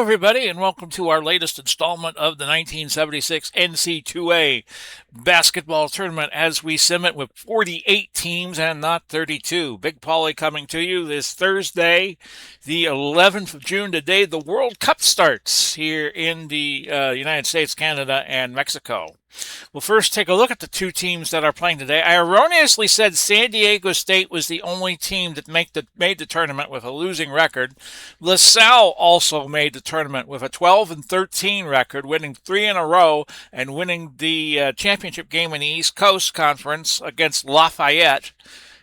Everybody, and welcome to our latest installment of the 1976 NCAA basketball tournament as we sim it with 48 teams and not 32. Big Paulie coming to you this Thursday, the 11th of June. Today, the World Cup starts here in the United States, Canada, and Mexico. We'll first take a look at the two teams that are playing today. I erroneously said San Diego State was the only team that made the tournament with a losing record. LaSalle also made the tournament with a 12-13 record, winning 3 in a row and winning the championship game in the East Coast Conference against Lafayette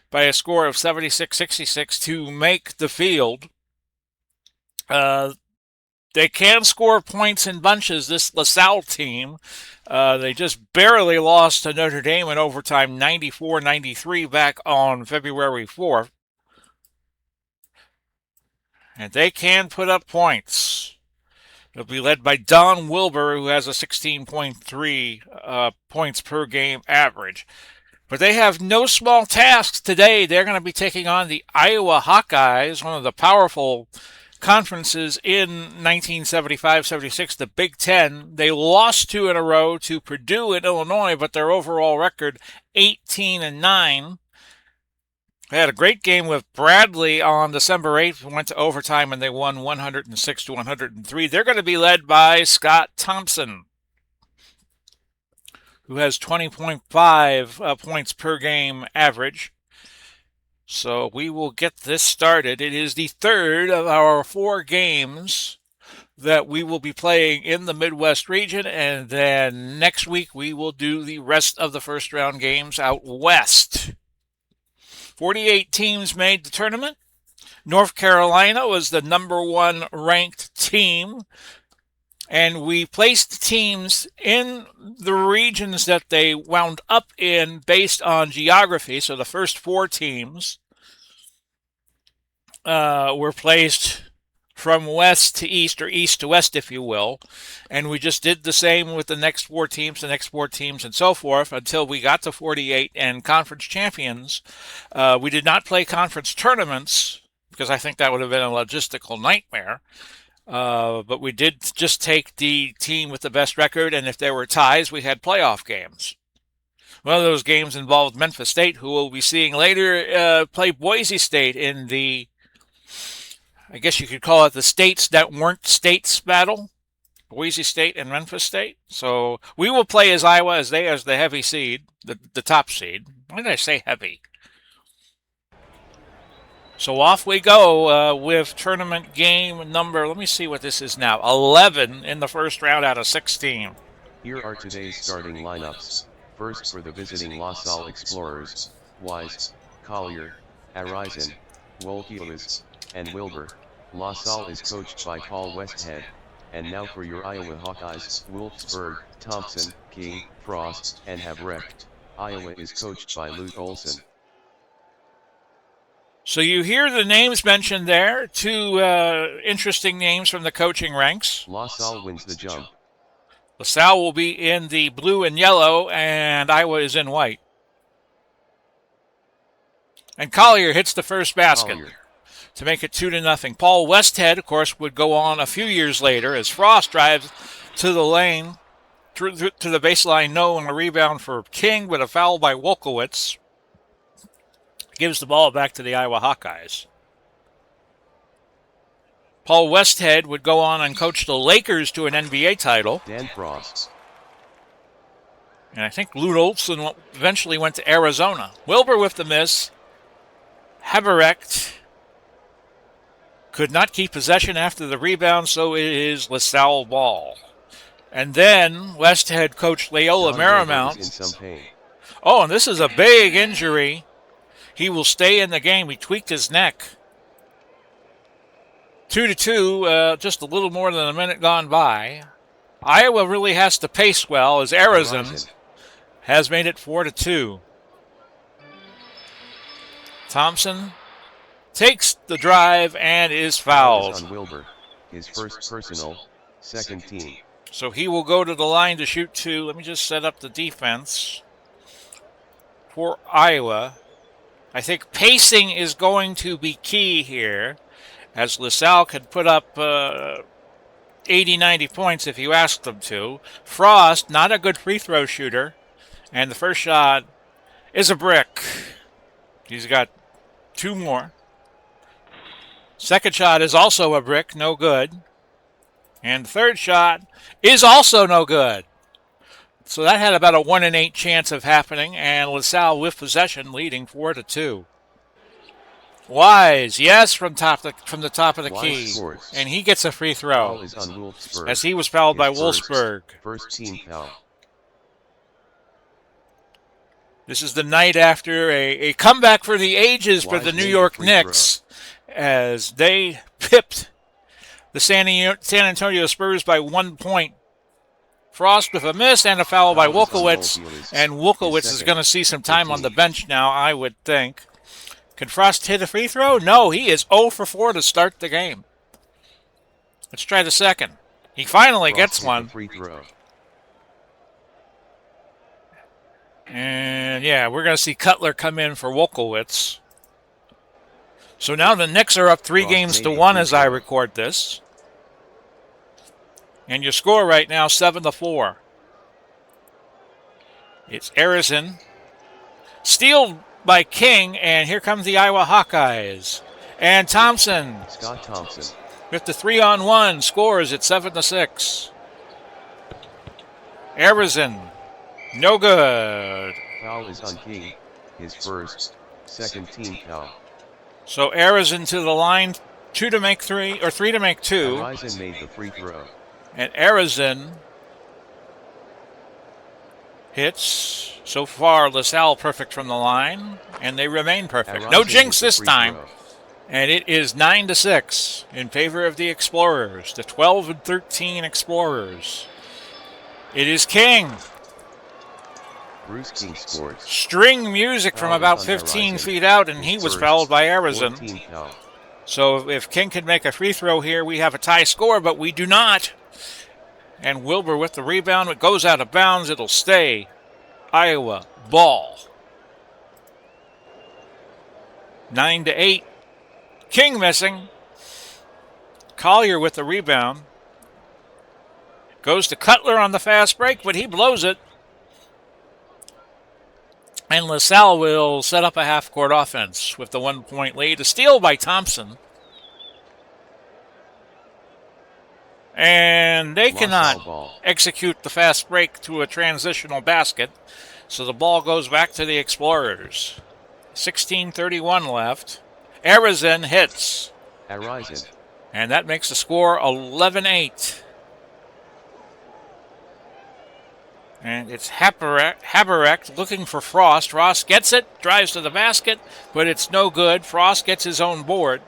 by a score of 76-66 to make the field. They can score points in bunches, this LaSalle team. They just barely lost to Notre Dame in overtime, 94-93 back on February 4th. And they can put up points. They'll be led by Don Wilbur, who has a 16.3 points per game average. But they have no small tasks today. They're going to be taking on the Iowa Hawkeyes, one of the powerful conferences in 1975-76, the Big Ten. They lost 2 in a row to Purdue and Illinois, but their overall record 18-9. They had a great game with Bradley on December 8th. Went to overtime and they won 106-103. They're going to be led by Scott Thompson, who has 20.5 points per game average. So we will get this started. It is the third of our 4 games that we will be playing in the Midwest region, and then next week we will do the rest of the first round games out west. 48 teams made the tournament. North Carolina was the number 1 ranked team, and we placed teams in the regions that they wound up in based on geography. So the first 4 teams were placed from west to east, or east to west, if you will. And we just did the same with the next 4 teams, and so forth, until we got to 48 and conference champions. We did not play conference tournaments because I think that would have been a logistical nightmare. But we did just take the team with the best record, and if there were ties, we had playoff games. One of those games involved Memphis State, who we'll be seeing later, play Boise State in the, I guess you could call it the states that weren't states battle, Boise State and Memphis State. So we will play as Iowa as the heavy seed, the top seed. Why did I say heavy? So off we go with tournament game number, let me see what this is now, 11 in the first round out of 16. Here are today's starting lineups. First for the visiting LaSalle Explorers, Wise, Collier, Arisen, Hawkeyes, and Wilbur. LaSalle is coached by Paul Westhead. And now for your Iowa Hawkeyes, Wolfsburg, Thompson, King, Frost, and Habrecht. Iowa is coached by Luke Olson. So you hear the names mentioned there, 2 interesting names from the coaching ranks. LaSalle wins the jump. LaSalle will be in the blue and yellow, and Iowa is in white. And Collier hits the first basket to make it 2-0. Paul Westhead, of course, would go on a few years later as Frost drives to the lane, to the baseline, no, and a rebound for King, with a foul by Wolkowitz. Gives the ball back to the Iowa Hawkeyes. Paul Westhead would go on and coach the Lakers to an NBA title. Dan Frost. And I think Lute Olson eventually went to Arizona. Wilbur with the miss. Habrecht could not keep possession after the rebound, so it is LaSalle ball. And then Westhead coached Loyola Marymount. Oh, and this is a big injury. He will stay in the game. He tweaked his neck. 2-2, just a little more than a minute gone by. Iowa really has to pace well as Arisen has made it 4-2. Thompson takes the drive and is fouled. Foul is on Wilbur, his first personal, second team. So he will go to the line to shoot two. Let me just set up the defense for Iowa. I think pacing is going to be key here, as LaSalle could put up 80, 90 points if you asked them to. Frost, not a good free throw shooter, and the first shot is a brick. He's got two more. Second shot is also a brick, no good. And the third shot is also no good. So that had about a 1 in 8 chance of happening, and LaSalle with possession leading 4-2. Wise, yes, from the top of the key. Scores. And he gets a free throw. Foul is on Wolfsburg, as he was fouled by his Wolfsburg. First team foul. This is the night after a comeback for the ages for Wise the New made York the free Knicks as they pipped the San Antonio Spurs by 1 point. Frost with a miss and a foul by Wolkowitz, and Wolkowitz is going to see some time on the bench now, I would think. Can Frost hit a free throw? No, he is 0 for 4 to start the game. Let's try the second. He finally gets one. Free throw. And yeah, we're going to see Cutler come in for Wolkowitz. So now the Knicks are up 3-1 as I record this. And your score right now, 7-4. It's Arison. Steal by King, and here comes the Iowa Hawkeyes. And Thompson. Scott Thompson. With the 3-on-1, scores at 7-6. Arison. No good. Foul is on King, his first, second team foul. So Arison to the line, 2 to make 3, or 3 to make 2. Arison made the free throw. And Arison hits. So far, LaSalle perfect from the line, and they remain perfect. Arison No jinx this time. throw. And it is 9-6 in favor of the Explorers, the 12-13 Explorers. It is King. Bruce King scores. String music from about 15 feet out, and he was fouled by Arison. So if King can make a free throw here, we have a tie score, but we do not. And Wilbur with the rebound. It goes out of bounds. It'll stay Iowa ball. 9-8. King missing. Collier with the rebound. Goes to Cutler on the fast break, but he blows it. And LaSalle will set up a half-court offense with the 1 point lead. A steal by Thompson. And they cannot execute the fast break to a transitional basket. So the ball goes back to the Explorers. 16:31 left. Arison hits. Arison. And that makes the score 11-8. And it's Haberrecht looking for Frost. Frost gets it, drives to the basket, but it's no good. Frost gets his own board.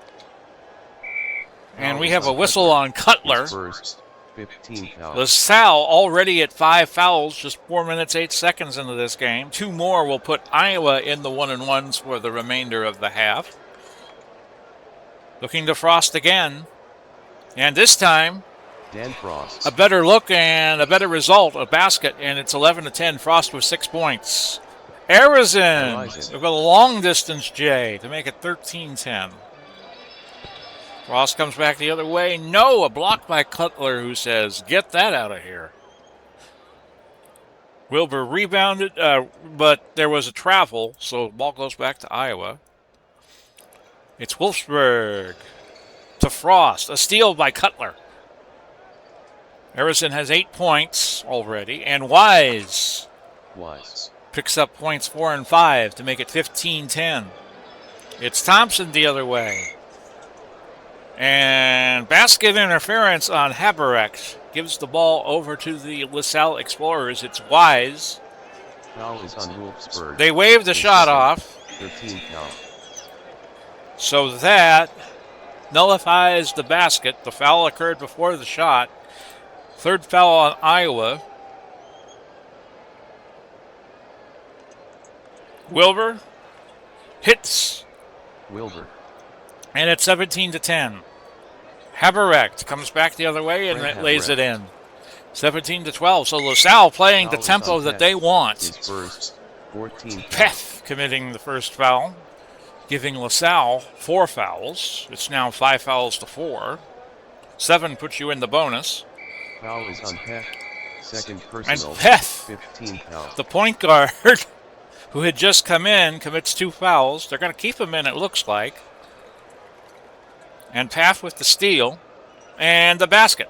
And we have a whistle on Cutler. First, 15 foul. LaSalle already at 5 fouls, just 4 minutes, 8 seconds into this game. 2 more will put Iowa in the 1-and-1s for the remainder of the half. Looking to Frost again. And this time, Dan Frost. a better look and a better result, a basket, and it's 11-10. Frost with 6 points. Arison with a long-distance J to make it 13-10. Frost comes back the other way. No, a block by Cutler, who says, get that out of here. Wilbur rebounded, but there was a travel, so the ball goes back to Iowa. It's Wolfsburg to Frost. A steal by Cutler. Arison has 8 points already, and Wise picks up points 4 and 5 to make it 15-10. It's Thompson the other way. And basket interference on Haberrecht gives the ball over to the LaSalle Explorers. It's Wise. Foul is on Wolfsburg. They wave the shot off. 13 foul. So that nullifies the basket. The foul occurred before the shot. Third foul on Iowa. Wilbur hits Wilbur. And it's 17-10. Haberecht comes back the other way and lays it in. 17-12. So LaSalle playing the tempo that they want. His first, 14 Peth committing the first foul, giving LaSalle 4 fouls. It's now 5 fouls to 4. 7 puts you in the bonus. Foul is on Peth. Second personal. And Peth, 15 foul. the point guard, who had just come in, commits 2 fouls. They're going to keep him in, it looks like. And Peth with the steal and the basket.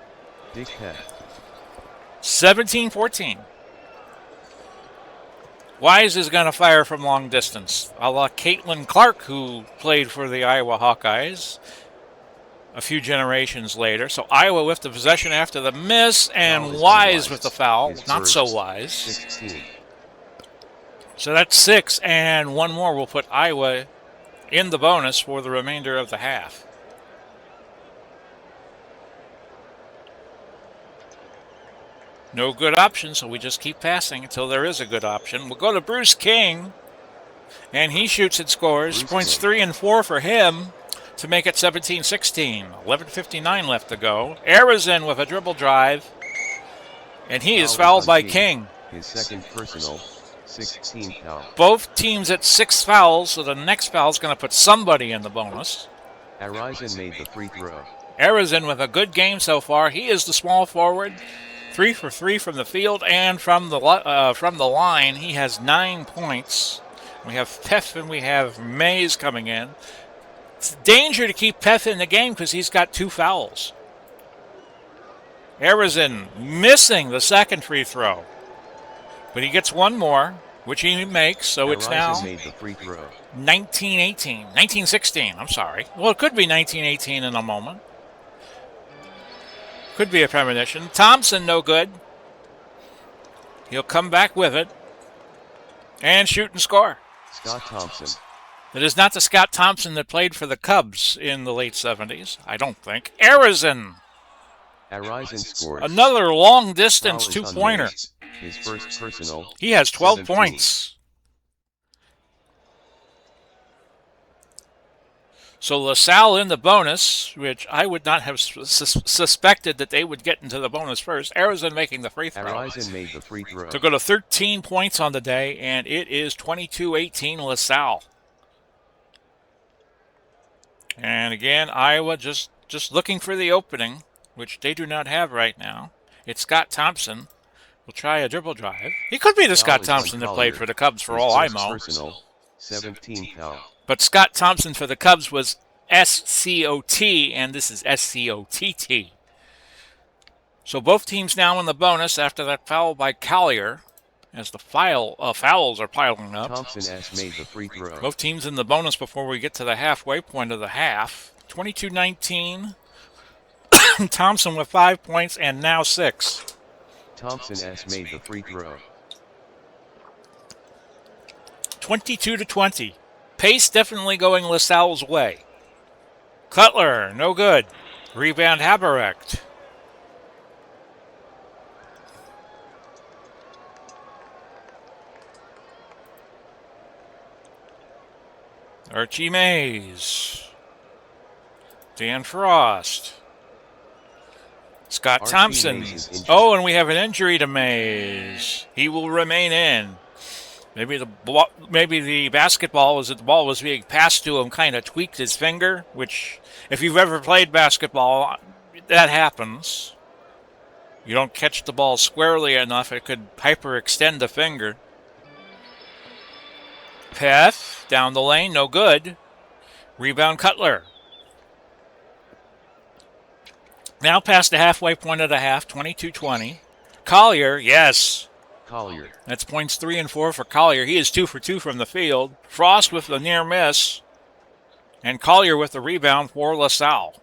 Dick Peth. 17-14. Wise is going to fire from long distance, a la Caitlin Clark, who played for the Iowa Hawkeyes a few generations later. So Iowa with the possession after the miss, and Wise with the foul. Not so Wise. 16. So that's 6, and 1 more will put Iowa in the bonus for the remainder of the half. No good option, so we just keep passing until there is a good option. We'll go to Bruce King, and he shoots and scores. Points 3 and 4 for him to make it 17-16. 11:59 left to go. Arizin with a dribble drive, and he is fouled by King. His second personal, 16 foul. Both teams at 6 fouls, so the next foul is going to put somebody in the bonus. Arizin made the free throw. Arizin with a good game so far. He is the small forward. 3 for 3 from the field and from the line. He has 9 points. We have Peth and we have Mays coming in. It's a danger to keep Peth in the game because he's got 2 fouls. Arizin missing the second free throw. But he gets 1 more, which he makes, so it's now made the free throw. 19-16, I'm sorry. Well, it could be 19-18 in a moment. Could be a premonition. Thompson, no good. He'll come back with it and shoot and score. Scott Thompson. It is not the Scott Thompson that played for the Cubs in the late 70s, I don't think. Arizin. Arizin scores. Another long-distance 2-pointer. His first personal. He has 12 17. points. So LaSalle in the bonus, which I would not have suspected that they would get into the bonus first. Arizin making the free throw. Arizin made the free throw. To go to 13 points on the day, and it is 22-18 LaSalle. And again, Iowa just looking for the opening, which they do not have right now. It's Scott Thompson. We'll try a dribble drive. He could be the Scott Thompson that played for the Cubs for all I know. Personal, 17 foul. But Scott Thompson for the Cubs was S-C-O-T, and this is S-C-O-T-T. So both teams now in the bonus after that foul by Collier, as the fouls are piling up. Thompson S made the free throw. Both teams in the bonus before we get to the halfway point of the half. 22-19. Thompson with 5 points and now 6. Thompson S made the free throw. 22-20. Pace definitely going LaSalle's way. Cutler, no good. Rebound Haberecht. Archie Mays. Dan Frost. Scott Thompson. Oh, and we have an injury to Mays. He will remain in. Maybe the basketball, as the ball was being passed to him, kind of tweaked his finger, which, if you've ever played basketball, that happens. You don't catch the ball squarely enough, it could hyperextend the finger. Peth, down the lane, no good. Rebound Cutler. Now past the halfway point of the half, 22-20. Collier, yes. Collier. That's points 3 and 4 for Collier. He is 2 for 2 from the field. Frost with the near miss. And Collier with the rebound for LaSalle.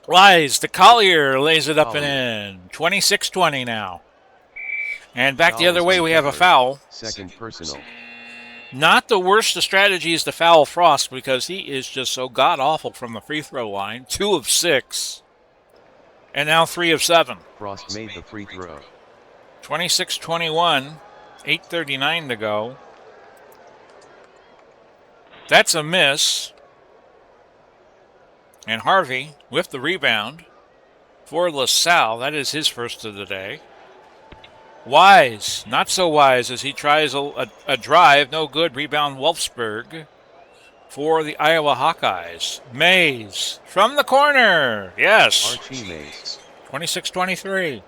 Wise to Collier, lays it up and in. 26-20 now. And back the other way, we have a foul. Second personal. Not the worst of strategies to foul Frost because he is just so god-awful from the free throw line. 2 of 6. And now 3 of 7. Frost made the free throw. 26-21. 8:39 to go. That's a miss. And Harvey with the rebound for LaSalle. That is his first of the day. Wise, not so wise as he tries a drive. No good. Rebound Wolfsburg for the Iowa Hawkeyes. Mays from the corner. Yes. Archie Mays. 26-23.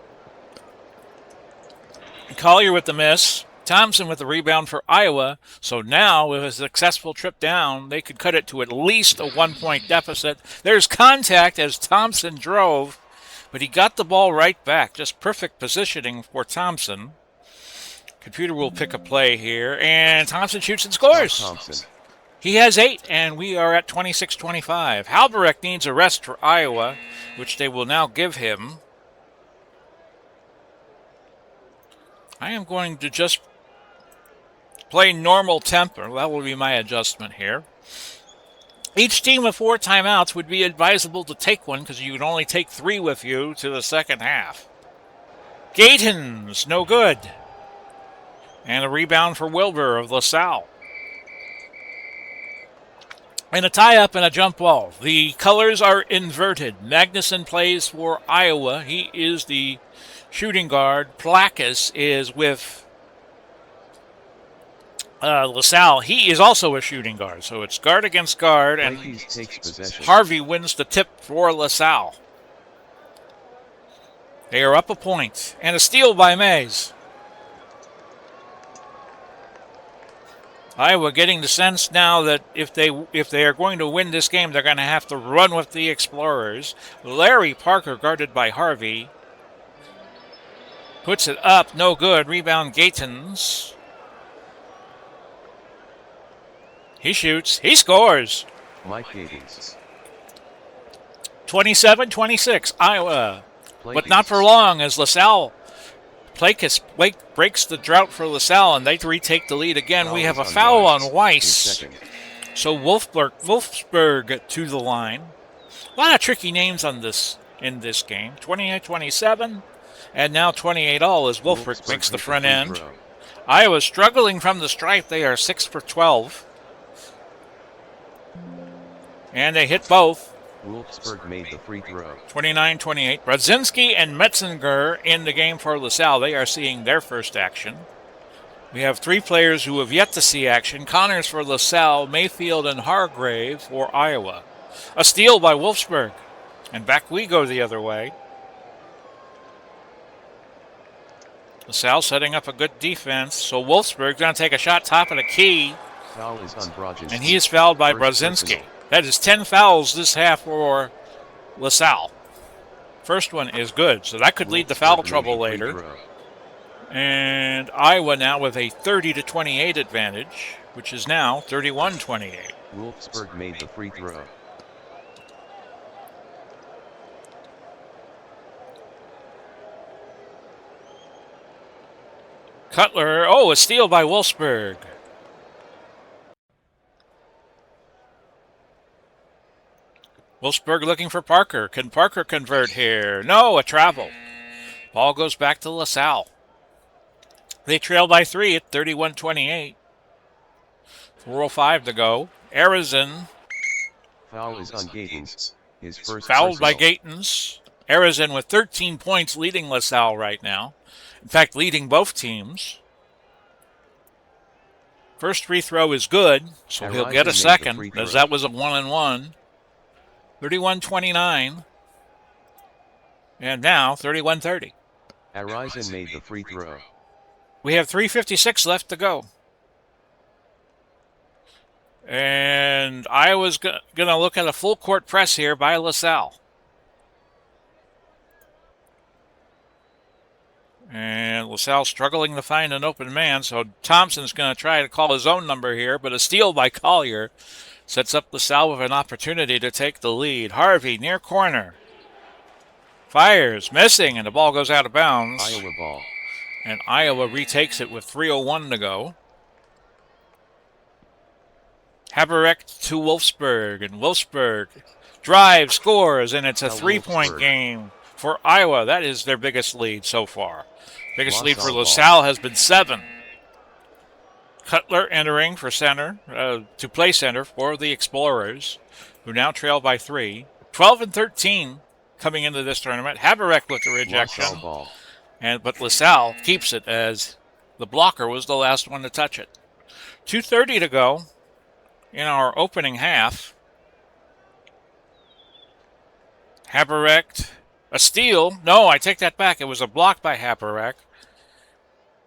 Collier with the miss. Thompson with the rebound for Iowa. So now, with a successful trip down, they could cut it to at least a 1-point deficit. There's contact as Thompson drove, but he got the ball right back. Just perfect positioning for Thompson. Computer will pick a play here, and Thompson shoots and scores. Thompson. He has 8, and we are at 26-25. Halberek needs a rest for Iowa, which they will now give him. I am going to just play normal tempo. That will be my adjustment here. Each team with 4 timeouts would be advisable to take one because you would only take 3 with you to the second half. Gatens, no good. And a rebound for Wilbur of LaSalle. And a tie-up and a jump ball. The colors are inverted. Magnuson plays for Iowa. He is the shooting guard. Placas is with LaSalle. He is also a shooting guard. So it's guard against guard. And Harvey wins the tip for LaSalle. They are up a point. And a steal by Mays. Iowa getting the sense now that if they are going to win this game, they're going to have to run with the Explorers. Larry Parker guarded by Harvey. Puts it up, no good. Rebound Gatens. He shoots, he scores. Mike Gatens. 27-26, Iowa. But not for long as LaSalle breaks the drought for LaSalle, and they retake the lead again. We have a foul on Weiss. So Wolfsburg to the line. A lot of tricky names on this in this game. 28-27, and now 28-all as Wolfsburg makes the front end. Iowa struggling from the stripe. They are 6 for 12. And they hit both. Wolfsburg made the free throw. 29-28. Brodzinski and Metzinger in the game for LaSalle. They are seeing their first action. We have 3 players who have yet to see action. Connors for LaSalle, Mayfield and Hargrave for Iowa. A steal by Wolfsburg. And back we go the other way. LaSalle setting up a good defense. So Wolfsburg's going to take a shot top of the key. Foul is on Brodzinski. And he is fouled by Brodzinski. That is 10 fouls this half for LaSalle. First one is good, so that could lead to foul trouble later. And Iowa now with a 30-28 advantage, which is now 31-28. Wolfsburg made the free throw. Cutler, a steal by Wolfsburg. Wolfsburg looking for Parker. Can Parker convert here? No, a travel. Ball goes back to LaSalle. They trail by 3 at 31-28. 4:05 to go. Arizin. Foul is on Gatens. His first fouled personal. by Gatens. Arizin with 13 points leading LaSalle right now. In fact, leading both teams. First free throw is good, so he'll get a second, as that was a 1-and-1. 31-29. And now 31-30. Arizin made the free throw. We have 3:56 left to go. And Iowa's going to look at a full court press here by LaSalle. And LaSalle struggling to find an open man, so Thompson's going to try to call his own number here, but a steal by Collier sets up LaSalle with an opportunity to take the lead. Harvey near corner. Fires, missing, and the ball goes out of bounds. Iowa ball. And Iowa retakes it with 3:01 to go. Haberrecht to Wolfsburg, and Wolfsburg drives, scores, and it's a three-point game for Iowa. That is their biggest lead so far. Biggest lead for LaSalle has been 7. Cutler entering for center, to play center for the Explorers, who now trail by 3. 12 and 13 coming into this tournament. Haberek with the rejection. LaSalle ball. But LaSalle keeps it as the blocker was the last one to touch it. 2:30 to go in our opening half. Haberek, a steal. No, I take that back. It was a block by Haberek.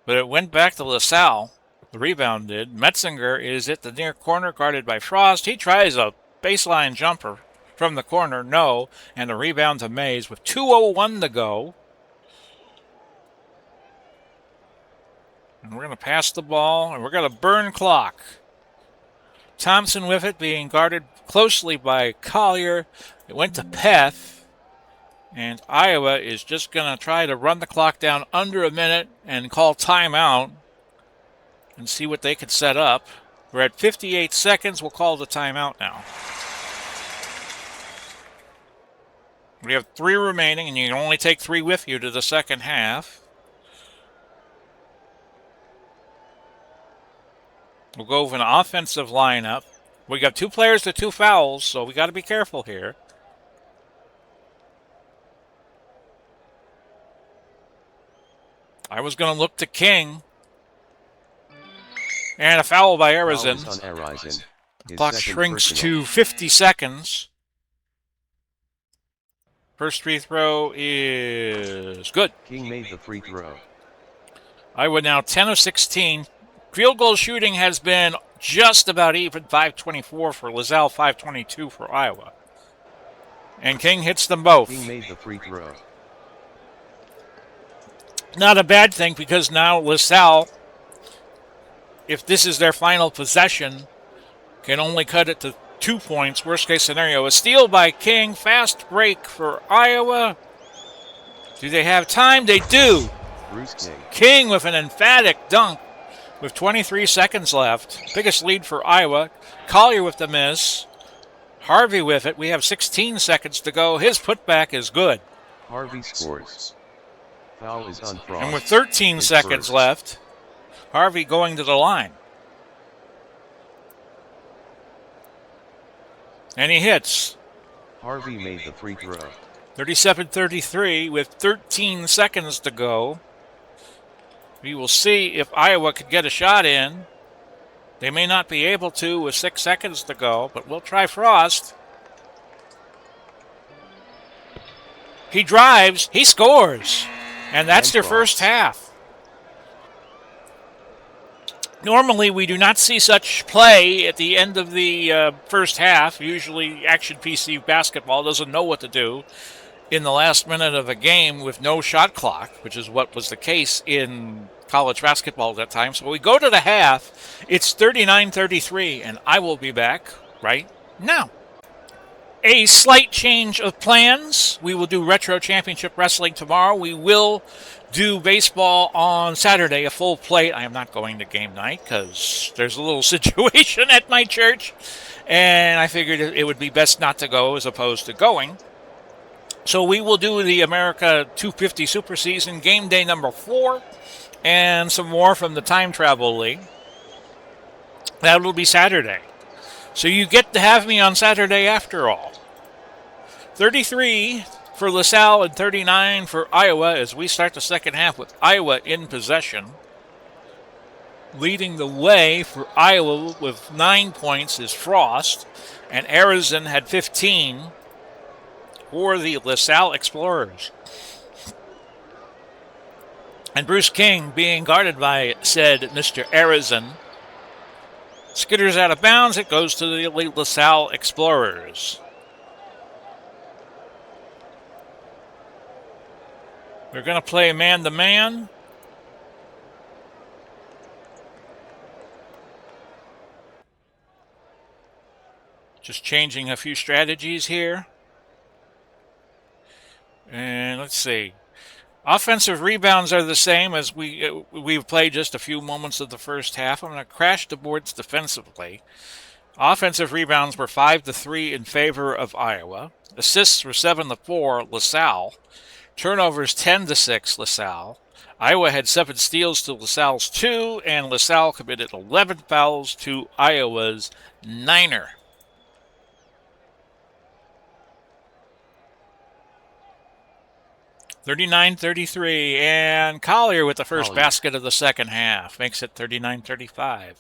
But it went back to LaSalle. The rebound did. Metzinger is at the near corner, guarded by Frost. He tries a baseline jumper from the corner. No. And a rebound to Mays with 2:01 to go. And we're going to pass the ball, and we're going to burn clock. Thompson with it, being guarded closely by Collier. It went to Peth, and Iowa is just going to try to run the clock down under a minute and call timeout and see what they can set up. We're at 58 seconds. We'll call the timeout now. We have 3 remaining, and you can only take 3 with you to the second half. We'll go with an offensive lineup. We got 2 players to 2 fouls, so we got to be careful here. I was going to look to King. And a foul by Arizin. The clock shrinks to 50 seconds. First free throw is good. King made the free throw. Iowa now 10 of 16. Field goal shooting has been just about even, 524 for LaSalle, 522 for Iowa. And King hits them both. King made the free throw. Not a bad thing, because now LaSalle, if this is their final possession, can only cut it to 2 points. Worst case scenario. A steal by King. Fast break for Iowa. Do they have time? They do. Bruce King. King with an emphatic dunk with 23 seconds left. Biggest lead for Iowa. Collier with the miss. Harvey with it. We have 16 seconds to go. His putback is good. Harvey scores. Foul is on Frost. And with 13 seconds left, Harvey going to the line. And he hits. Harvey made the free throw. 37-33 with 13 seconds to go. We will see if Iowa could get a shot in. They may not be able to with 6 seconds to go, but we'll try Frost. He drives. He scores. And that's their first half. Normally, we do not see such play at the end of the first half. Usually, Action PC basketball doesn't know what to do in the last minute of a game with no shot clock, which is what was the case in college basketball at that time. So we go to the half. It's 39-33, and I will be back right now. A slight change of plans. We will do Retro Championship Wrestling tomorrow. We will do baseball on Saturday, a full plate. I am not going to game night because there's a little situation at my church, and I figured it would be best not to go as opposed to going. So we will do the America 250 Super Season game day number 4 and some more from the Time Travel League. That will be Saturday. So you get to have me on Saturday after all. 33 for LaSalle and 39 for Iowa as we start the second half with Iowa in possession. Leading the way for Iowa with 9 points is Frost, and Arizin had 15 for the LaSalle Explorers. And Bruce King being guarded by said Mr. Arizin. Skitters out of bounds. It goes to the LaSalle Explorers. They're going to play man-to-man. Just changing a few strategies here. And let's see. Offensive rebounds are the same as we've played just a few moments of the first half. I'm going to crash the boards defensively. Offensive rebounds were 5-3 in favor of Iowa. Assists were 7-4 LaSalle. Turnovers 10-6 LaSalle. Iowa had 7 steals to LaSalle's 2, and LaSalle committed 11 fouls to Iowa's 9er. (39-33), and Collier with the first basket of the second half makes it 39-35.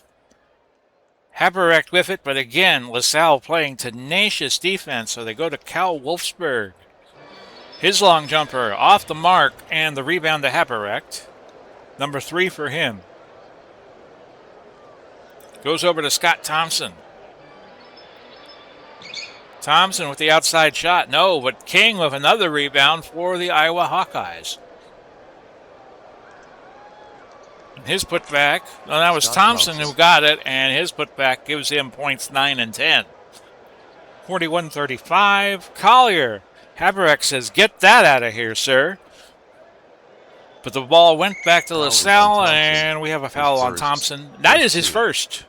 Haberecht with it, but again, LaSalle playing tenacious defense, so they go to Cal Wolfsburg. His long jumper off the mark, and the rebound to Haberecht. Number 3 for him. Goes over to Scott Thompson. Thompson with the outside shot. No, but King with another rebound for the Iowa Hawkeyes. And his putback, well, that was Thompson who got it, and his putback gives him points 9 and 10. 41-35. Collier. Haberecht says, "Get that out of here, sir." But the ball went back to LaSalle, and we have a foul on Thompson. That is his first.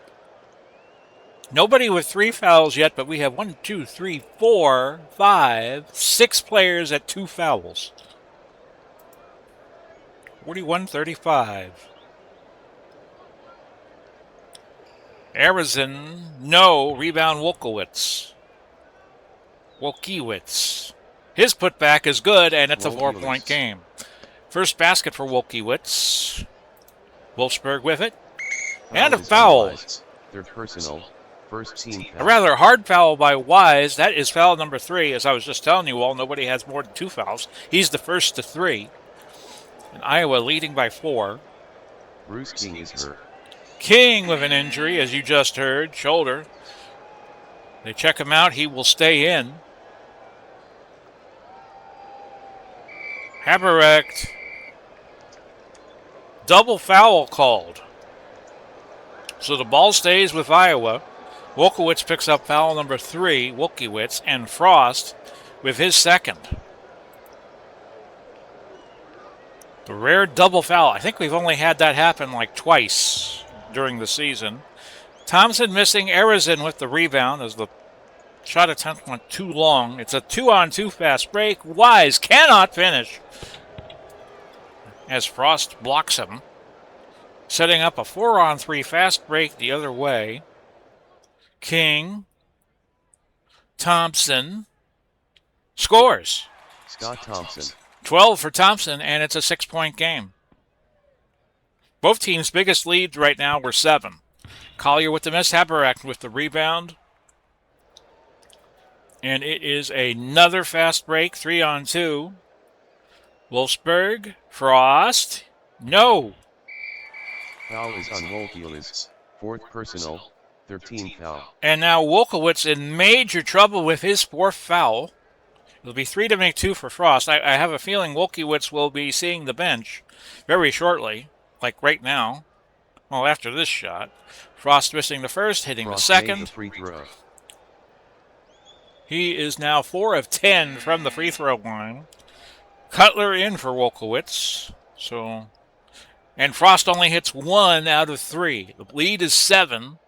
Nobody with 3 fouls yet, but we have 1, 2, 3, 4, 5, 6 players at 2 fouls. 41-35. Arizin, no. Rebound Wolkiewicz. His putback is good, and it's a 4-point game. First basket for Wolkiewicz. Wolfsburg with it. And a foul. Third personal. First team foul. A rather hard foul by Wise. That is foul number 3. As I was just telling you all, nobody has more than 2 fouls. He's the first to 3. And Iowa leading by 4. Bruce King is hurt. King with an injury, as you just heard, shoulder. They check him out. He will stay in. Haberecht. Double foul called. So the ball stays with Iowa. Wolkiewicz picks up foul number 3, Wolkiewicz, and Frost with his second. The rare double foul. I think we've only had that happen like twice during the season. Thompson missing. Arizin with the rebound as the shot attempt went too long. It's a 2-on-2 fast break. Wise cannot finish as Frost blocks him. Setting up a 4-on-3 fast break the other way. King. Thompson. Scores. Scott Thompson. 12 for Thompson, and it's a 6-point game. Both teams' biggest leads right now were 7. Collier with the miss. Haberecht with the rebound. And it is another fast break, 3-on-2. Wolfsburg. Frost. No. Foul is on Wolkiewicz. 4th personal. 13th foul. And now Wolkiewicz in major trouble with his 4th foul. It'll be 3 to make 2 for Frost. I have a feeling Wolkiewicz will be seeing the bench very shortly, like right now. Well, after this shot. Frost missing the first, hitting Frost the second. made the free throw. He is now 4 of 10 from the free throw line. Cutler in for Wolkiewicz. And Frost only hits 1 out of 3. The lead is 7.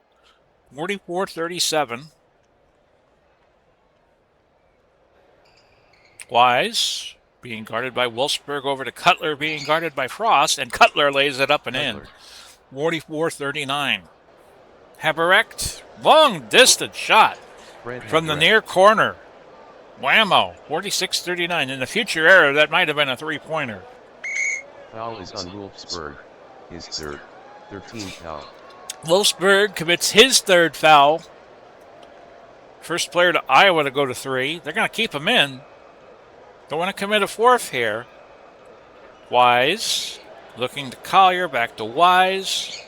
44-37. Wise being guarded by Wolfsburg over to Cutler being guarded by Frost, and Cutler lays it up and in. 44-39. Haberecht, long distance shot from the near corner. Whammo, 46-39. In the future era, that might have been a 3-pointer. Foul is on Wolfsburg. His third. 13th foul. Wolfsburg commits his 3rd foul. First player to Iowa to go to 3. They're going to keep him in. Don't want to commit a 4th here. Wise looking to Collier, back to Wise.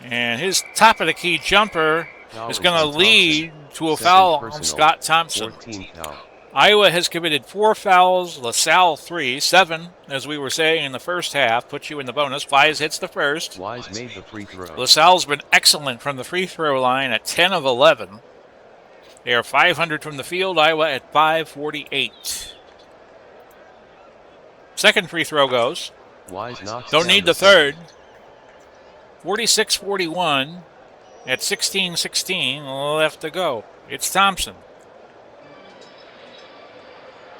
And his top of the key jumper is going to lead to a foul on Scott Thompson. 14th foul. Iowa has committed 4 fouls, LaSalle 3, 7, as we were saying in the first half, puts you in the bonus. Wise hits the first. Wise made the free throw. LaSalle's been excellent from the free throw line at 10 of 11. They are 500 from the field, Iowa at 548. Second free throw goes. Wise knocks Don't down need the third. 46-41 at 16-16 left to go. It's Thompson.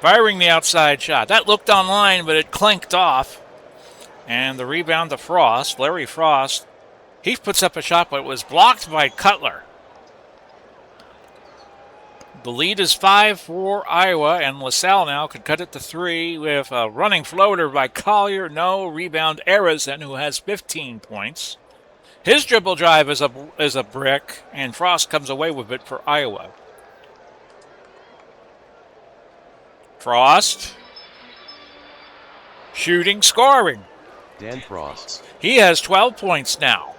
Firing the outside shot. That looked online, but it clanked off. And the rebound to Frost. Larry Frost. He puts up a shot, but it was blocked by Cutler. The lead is 5 for Iowa, and LaSalle now could cut it to 3 with a running floater by Collier. No. Rebound Arison, who has 15 points. His dribble drive is a brick, and Frost comes away with it for Iowa. Frost. Shooting, scoring. Dan Frost. He has 12 points now.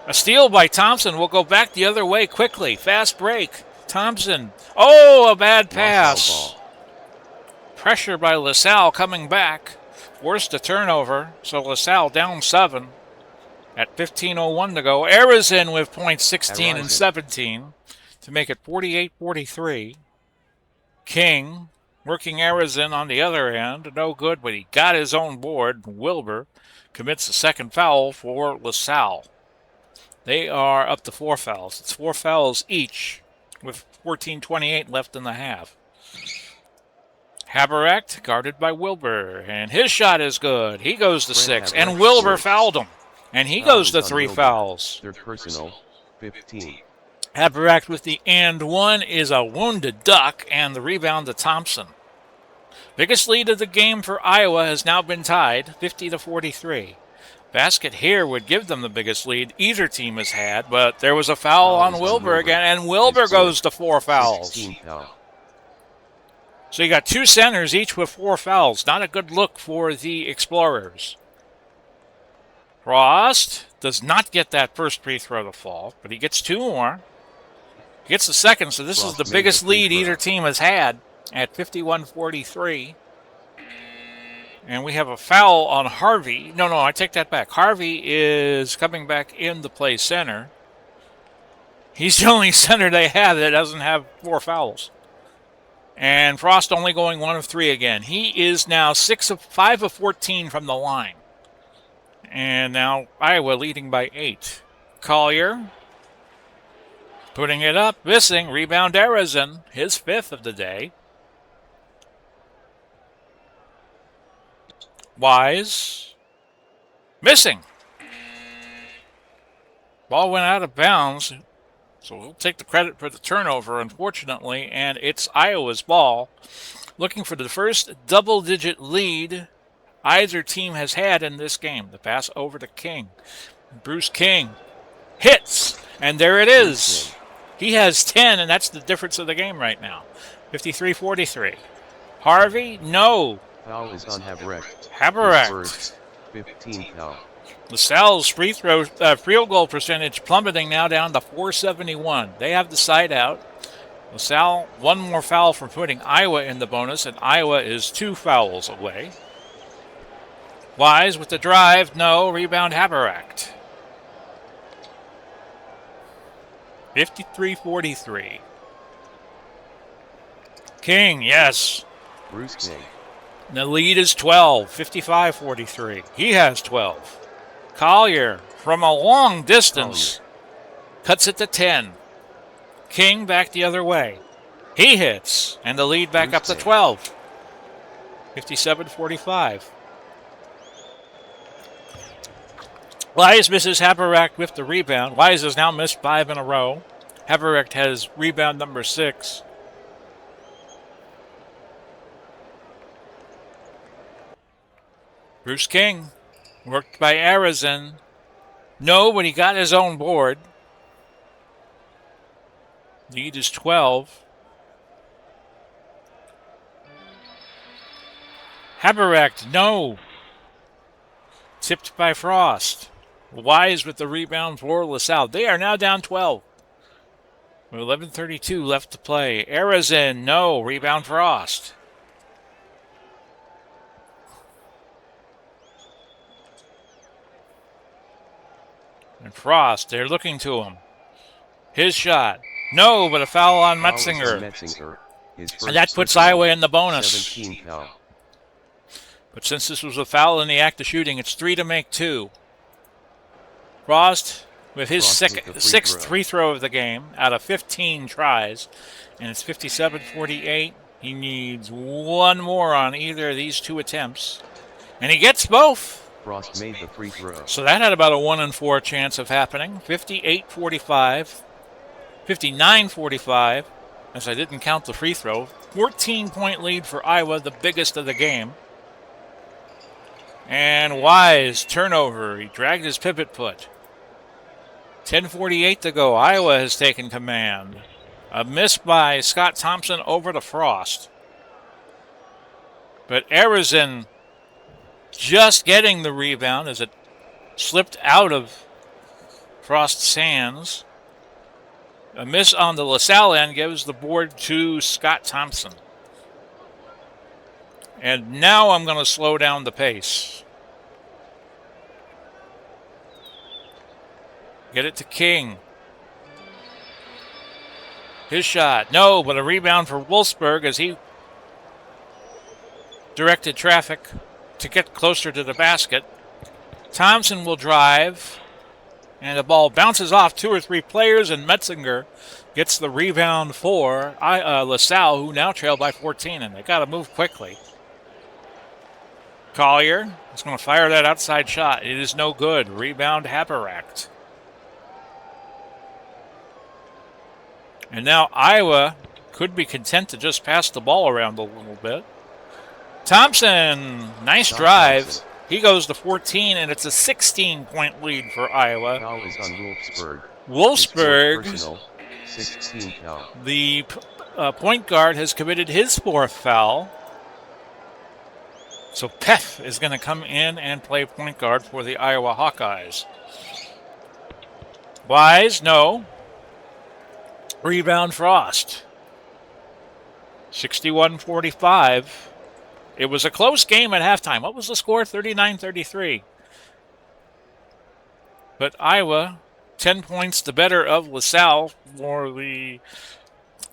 A steal by Thompson will go back the other way quickly. Fast break. Thompson. Oh, a bad pass. Pressure by LaSalle coming back. Forced a turnover, so LaSalle down 7 at 15:01 to go. Arison with points 16 and 17 to make it 48-43. King working Arison on the other end. No good, but he got his own board. Wilbur commits the second foul for LaSalle. They are up to 4 fouls. It's 4 fouls each with 14:28 left in the half. Haberecht guarded by Wilbur, and his shot is good. He goes to 6, and Wilbur fouled him, and he goes to 3 fouls. Third personal, 15. Haberecht with the and one is a wounded duck, and the rebound to Thompson. Biggest lead of the game for Iowa has now been tied, 50-43. Basket here would give them the biggest lead either team has had, but there was a foul on Wilbur again, and Wilbur goes to 4 fouls. So you got 2 centers, each with 4 fouls. Not a good look for the Explorers. Frost does not get that first free throw to fall, but he gets 2 more. He gets the second, so this is the biggest lead either team has had at 51-43. And we have a foul on Harvey. No, I take that back. Harvey is coming back in to play center. He's the only center they have that doesn't have 4 fouls. And Frost only going 1 of 3 again. He is now 5 of 14 from the line. And now Iowa leading by 8. Collier putting it up, missing. Rebound Arison, his 5th of the day. Wise, missing. Ball went out of bounds, so we'll take the credit for the turnover, unfortunately, and it's Iowa's ball. Looking for the first double-digit lead either team has had in this game. The pass over to King. Bruce King hits, and there it is. He has 10, and that's the difference of the game right now. 53-43. Harvey, no. Foul is on Haberecht. Haberecht. 15 foul. LaSalle's field goal percentage plummeting now down to .471. They have the side out. LaSalle, 1 more foul from putting Iowa in the bonus, and Iowa is 2 fouls away. Wise with the drive, no. Rebound Haberecht. 53-43. King, yes. Bruce King. The lead is 12, 55-43. He has 12. Collier, from a long distance, cuts it to 10. King back the other way. He hits, and the lead back up to 12. 57-45. Wise misses Haberecht with the rebound. Wise has now missed 5 in a row. Haberecht has rebound number 6. Bruce King, worked by Arison. No, but he got his own board. Lead is 12. Haberecht, no. Tipped by Frost. Wise with the rebound for LaSalle. They are now down 12. With 11:32 left to play. Arison, no. Rebound Frost. And Frost, they're looking to him. His shot. No, but a foul on Metzinger. And that puts Iowa in the bonus. But since this was a foul in the act of shooting, it's 3 to make 2. Frost with his sixth free throw of the game out of 15 tries. And it's 57-48. He needs 1 more on either of these 2 attempts. And he gets both. Frost made the free throw. So that had about a 1 in 4 chance of happening. 58-45. 59-45. As I didn't count the free throw. 14-point lead for Iowa, the biggest of the game. And Wise, turnover. He dragged his pivot foot. 10:48 to go. Iowa has taken command. A miss by Scott Thompson over to Frost. But Arizin just getting the rebound as it slipped out of Frost's hands. A miss on the LaSalle end gives the board to Scott Thompson. And now I'm going to slow down the pace. Get it to King. His shot. No, but a rebound for Wolfsburg as he directed traffic to get closer to the basket. Thompson will drive. And the ball bounces off 2 or 3 players, and Metzinger gets the rebound for LaSalle, who now trail by 14, and they got to move quickly. Collier is going to fire that outside shot. It is no good. Rebound Haberacht. And now Iowa could be content to just pass the ball around a little bit. Thompson, nice drive. Thompson. He goes to 14, and it's a 16-point lead for Iowa. Foul is on Wolfsburg. Wolfsburg, Personal, 16 foul. the point guard, has committed his 4th foul. So Peth is going to come in and play point guard for the Iowa Hawkeyes. Wise, no. Rebound Frost. 61-45. It was a close game at halftime. What was the score? 39-33. But Iowa, 10 points the better of LaSalle for the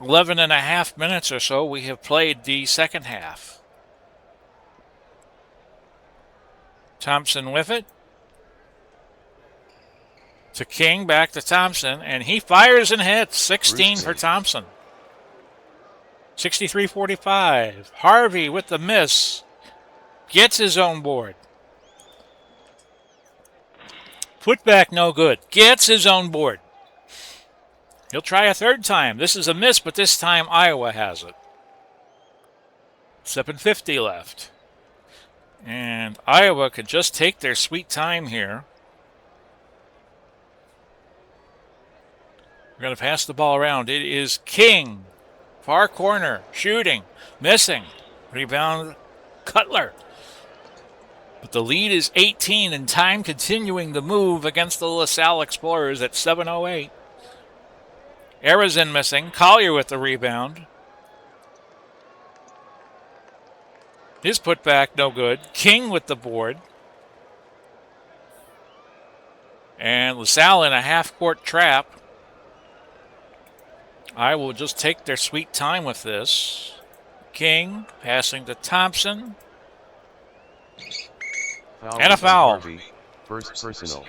11 and a half minutes or so we have played the second half. Thompson with it. To King, back to Thompson, and he fires and hits. 16 for Thompson. 63-45. Harvey with the miss. Gets his own board. Putback no good. Gets his own board. He'll try a 3rd time. This is a miss, but this time Iowa has it. 7:50 left. And Iowa could just take their sweet time here. We're going to pass the ball around. It is King. Far corner. Shooting. Missing. Rebound Cutler. But the lead is 18 and time continuing to move against the LaSalle Explorers at 7:08. Arizin missing. Collier with the rebound. His putback no good. King with the board. And LaSalle in a half-court trap. I will just take their sweet time with this. King passing to Thompson. And a foul. Harvey, 1st personal.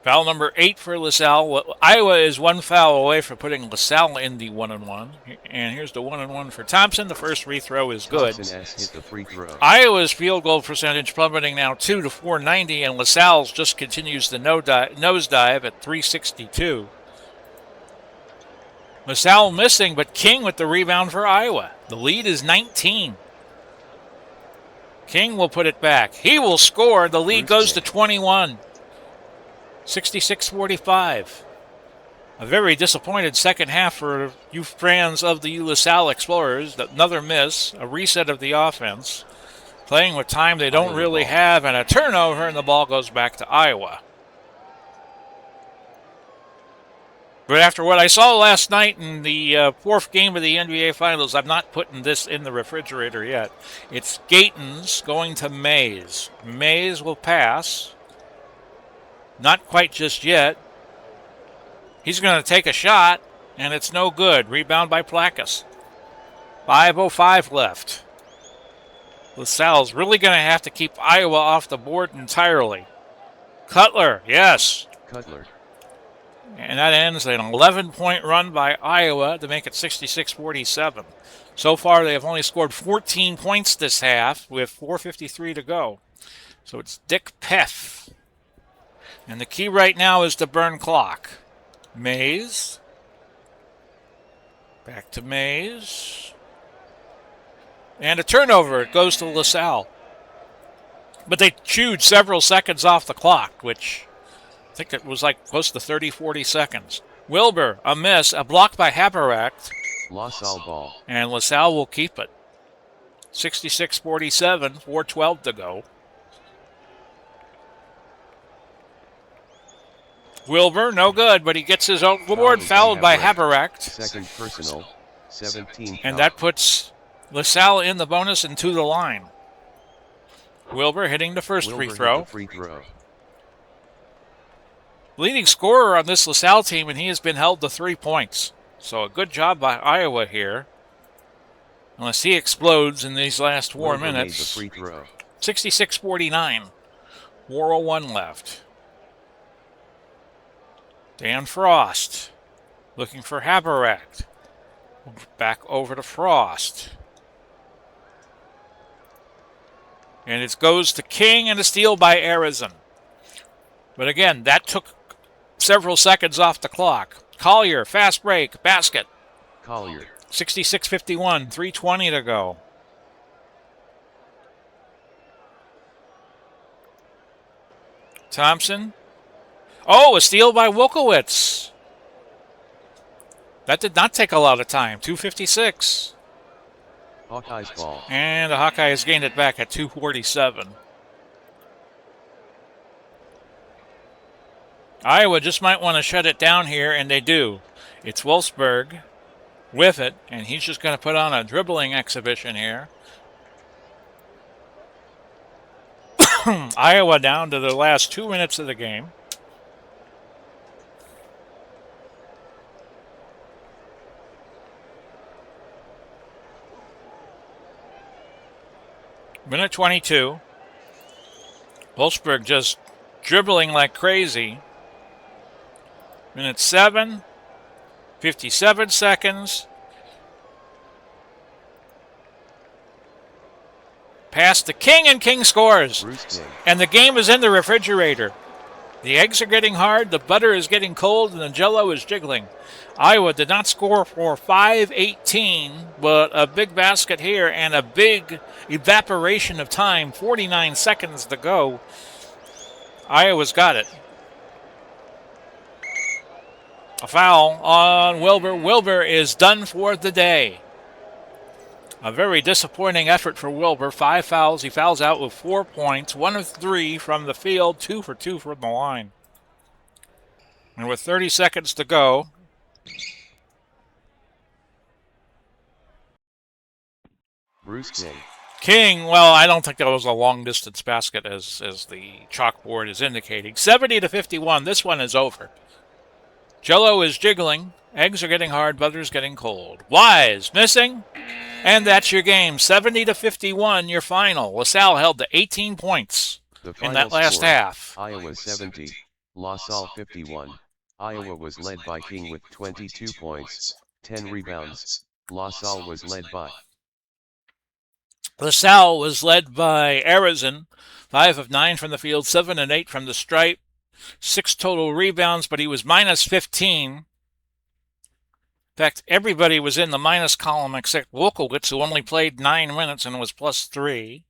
Foul number 8 for LaSalle. Iowa is 1 foul away from putting LaSalle in the 1-and-1. And here's the 1-and-1 for Thompson. The first free throw is good. Thompson S hit the free throw. Iowa's field goal percentage plummeting now 2 to 490, and LaSalle's just continues the nosedive at 362. LaSalle missing, but King with the rebound for Iowa. The lead is 19. King will put it back. He will score. The lead goes to 21. 66-45. A very disappointed second half for you fans of the LaSalle Explorers. Another miss, a reset of the offense. Playing with time they don't really have, and a turnover, and the ball goes back to Iowa. But after what I saw last night in the 4th game of the NBA Finals, I'm not putting this in the refrigerator yet. It's Gatens going to Mays. Mays will pass. Not quite just yet. He's going to take a shot, and it's no good. Rebound by Placas. 5:05 left. LaSalle's really going to have to keep Iowa off the board entirely. Cutler, yes. Cutler. And that ends an 11-point run by Iowa to make it 66-47. So far, they have only scored 14 points this half with 4:53 to go. So it's Dick Peff. And the key right now is to burn clock. Mays. Back to Mays. And a turnover. It goes to LaSalle. But they chewed several seconds off the clock, which I think it was like close to 30, 40 seconds. Wilbur, a miss, a block by Haberrecht. LaSalle ball. And LaSalle will keep it. 66-47, 4:12 to go. Wilbur, no good, but he gets his own board, fouled by Haberrecht. Second personal, 17. And that puts LaSalle in the bonus and to the line. Wilbur hitting the first free throw. Leading scorer on this LaSalle team, and he has been held to 3 points. So a good job by Iowa here. Unless he explodes in these last 4 minutes. 66-49. 4:01 left. Dan Frost looking for Haberrecht. Back over to Frost. And it goes to King and a steal by Arizon. But again, that took several seconds off the clock. Collier, fast break, basket. Collier. 66-51, 3:20 to go. Thompson. Oh, a steal by Wolkowitz. That did not take a lot of time. 2:56. Hawkeyes ball. And the Hawkeyes gained it back at 2:47. Iowa just might want to shut it down here, and they do. It's Wolfsburg with it, and he's just going to put on a dribbling exhibition here. Iowa down to the last 2 minutes of the game. Minute 22. Wolfsburg just dribbling like crazy. Minute 7. 57 seconds. Pass to King, and King scores. And the game is in the refrigerator. The eggs are getting hard, the butter is getting cold, and the jello is jiggling. Iowa did not score for 5:18, but a big basket here and a big evaporation of time. 49 seconds to go. Iowa's got it. A foul on Wilbur. Wilbur is done for the day. A very disappointing effort for Wilbur. 5 fouls. He fouls out with 4 points. 1 of 3 from the field. 2 for 2 from the line. And with 30 seconds to go, Bruce King. King, well, I don't think that was a long-distance basket as the chalkboard is indicating. 70-51. This one is over. Jello is jiggling. Eggs are getting hard. Butter's getting cold. Wise missing. And that's your game. 70-51, your final. LaSalle held to 18 points in that last half. Iowa 70, LaSalle 51. Iowa was led by King with 22 points, 10 rebounds. LaSalle was led by Arizon, 5 of 9 from the field, 7 and 8 from the stripe, 6 total rebounds, but he was minus 15. In fact, everybody was in the minus column except Wolkowitz, who only played 9 minutes and was plus 3.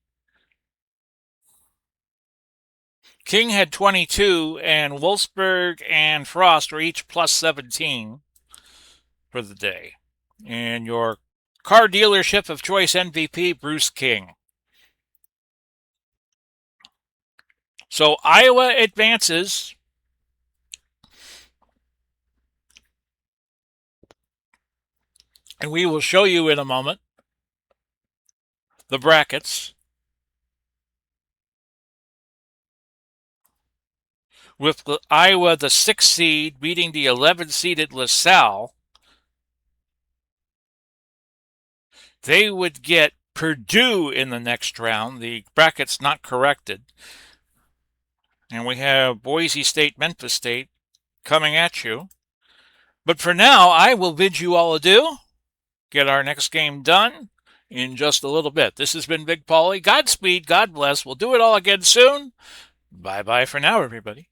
King had 22, and Wolfsburg and Frost were each plus 17 for the day. And your car dealership of choice MVP, Bruce King. So Iowa advances. And we will show you in a moment the brackets. With Iowa, the 6th seed, beating the 11th-seeded LaSalle, they would get Purdue in the next round. The bracket's not corrected. And we have Boise State, Memphis State, coming at you. But for now, I will bid you all adieu. Get our next game done in just a little bit. This has been Big Paulie. Godspeed. God bless. We'll do it all again soon. Bye-bye for now, everybody.